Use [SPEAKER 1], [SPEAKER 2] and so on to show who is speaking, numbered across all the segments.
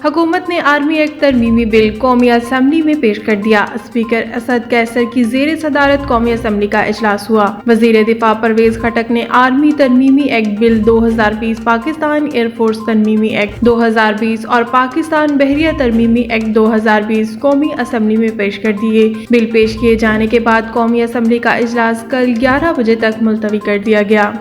[SPEAKER 1] حکومت نے army act ترمیمی بل قومی اسمبلی میں پیش کر دیا۔ اسپیکر اسد کیسر کی زیر صدارت قومی اسمبلی کا اجلاس ہوا۔ وزیر دفاع پرویز خٹک نے آرمی ترمیمی ایکٹ بل 2020، پاکستان ایئر فورس ترمیمی ایکٹ 2020 اور پاکستان بحریہ ترمیمی ایکٹ 2020 قومی اسمبلی میں پیش کر دیے۔ بل پیش کیے جانے کے بعد قومی اسمبلی کا اجلاس کل 11 بجے تک ملتوی کر دیا گیا۔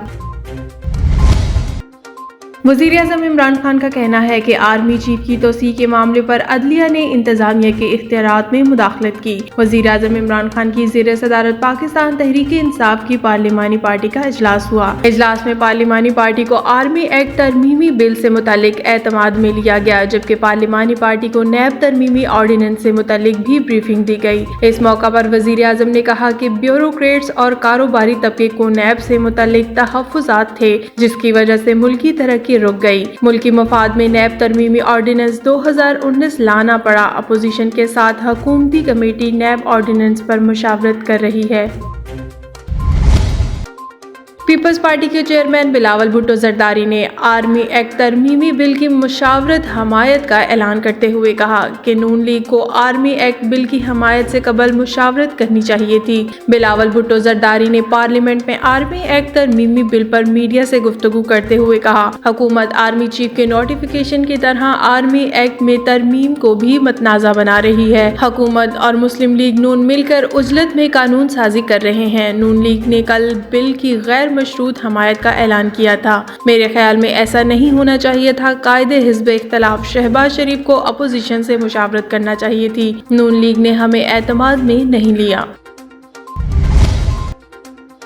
[SPEAKER 1] وزیر اعظم عمران خان کا کہنا ہے کہ آرمی چیف کی توسیع کے معاملے پر عدلیہ نے انتظامیہ کے اختیارات میں مداخلت کی۔ وزیر اعظم عمران خان کی زیر صدارت پاکستان تحریک انصاف کی پارلیمانی پارٹی کا اجلاس ہوا۔ اجلاس میں پارلیمانی پارٹی کو آرمی ایکٹ ترمیمی بل سے متعلق اعتماد میں لیا گیا، جبکہ پارلیمانی پارٹی کو نیب ترمیمی آرڈیننس سے متعلق بھی بریفنگ دی گئی۔ اس موقع پر وزیر اعظم نے کہا کہ بیوروکریٹس اور کاروباری طبقے کو نیب سے متعلق تحفظات تھے، جس کی وجہ سے ملکی ترقی رک گئی۔ ملکی مفاد میں نیب ترمیمی آرڈیننس 2019 لانا پڑا۔ اپوزیشن کے ساتھ حکومتی کمیٹی نیب آرڈیننس پر مشاورت کر رہی ہے۔ پیپلز پارٹی کے چیئرمین بلاول بھٹو زرداری نے آرمی ایکٹ ترمیمی بل کی مشاورت حمایت کا اعلان کرتے ہوئے کہا کہ نون لیگ کو آرمی ایکٹ بل کی حمایت سے قبل مشاورت کرنی چاہیے تھی۔ بلاول بھٹو زرداری نے پارلیمنٹ میں آرمی ایکٹ ترمیمی بل پر میڈیا سے گفتگو کرتے ہوئے کہا، حکومت آرمی چیف کے نوٹیفیکیشن کی طرح آرمی ایکٹ میں ترمیم کو بھی متنازع بنا رہی ہے۔ حکومت اور مسلم لیگ نون مل کر عجلت میں قانون سازی کر رہے ہیں۔ نون لیگ نے کل بل کی غیر مشروط حمایت کا اعلان کیا تھا۔ میرے خیال میں ایسا نہیں ہونا چاہیے تھا۔ قائد حزب اختلاف شہباز شریف کو اپوزیشن سے مشاورت کرنا چاہیے تھی۔ نون لیگ نے ہمیں اعتماد میں نہیں لیا۔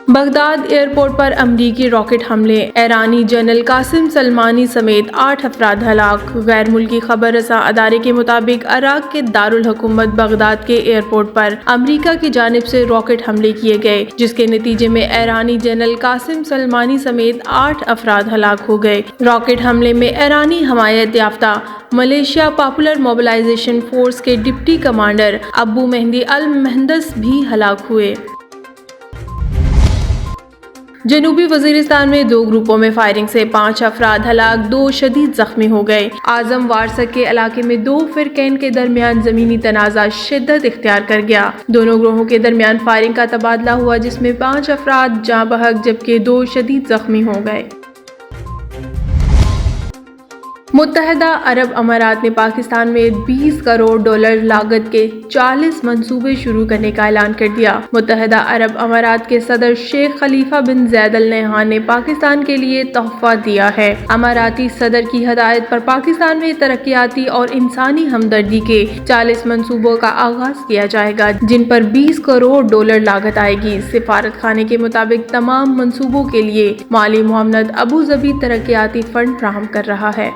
[SPEAKER 1] بغداد ایئرپورٹ پر امریکی راکٹ حملے، ایرانی جنرل قاسم سلیمانی سمیت 8 افراد ہلاک۔ غیر ملکی خبر رساں ادارے کے مطابق عراق کے دارالحکومت بغداد کے ایئرپورٹ پر امریکہ کی جانب سے راکٹ حملے کیے گئے، جس کے نتیجے میں ایرانی جنرل قاسم سلیمانی سمیت 8 افراد ہلاک ہو گئے۔ راکٹ حملے میں ایرانی حمایت یافتہ ملیشیا پاپولر موبلائزیشن فورس کے ڈپٹی کمانڈر ابو مہدی المہندس بھی ہلاک ہوئے۔ جنوبی وزیرستان میں 2 گروپوں میں فائرنگ سے 5 افراد ہلاک، 2 شدید زخمی ہو گئے۔ اعظم وارثہ کے علاقے میں 2 فرقین کے درمیان زمینی تنازع شدت اختیار کر گیا۔ دونوں گروہوں کے درمیان فائرنگ کا تبادلہ ہوا، جس میں 5 افراد جاں بحق جبکہ 2 شدید زخمی ہو گئے۔ متحدہ عرب امارات نے پاکستان میں $20 کروڑ لاگت کے 40 منصوبے شروع کرنے کا اعلان کر دیا۔ متحدہ عرب امارات کے صدر شیخ خلیفہ بن زید ال نہیان نے پاکستان کے لیے تحفہ دیا ہے۔ اماراتی صدر کی ہدایت پر پاکستان میں ترقیاتی اور انسانی ہمدردی کے 40 منصوبوں کا آغاز کیا جائے گا، جن پر $20 کروڑ لاگت آئے گی۔ سفارت خانے کے مطابق تمام منصوبوں کے لیے مالی معاونت ابوظبی ترقیاتی فنڈ فراہم کر رہا ہے۔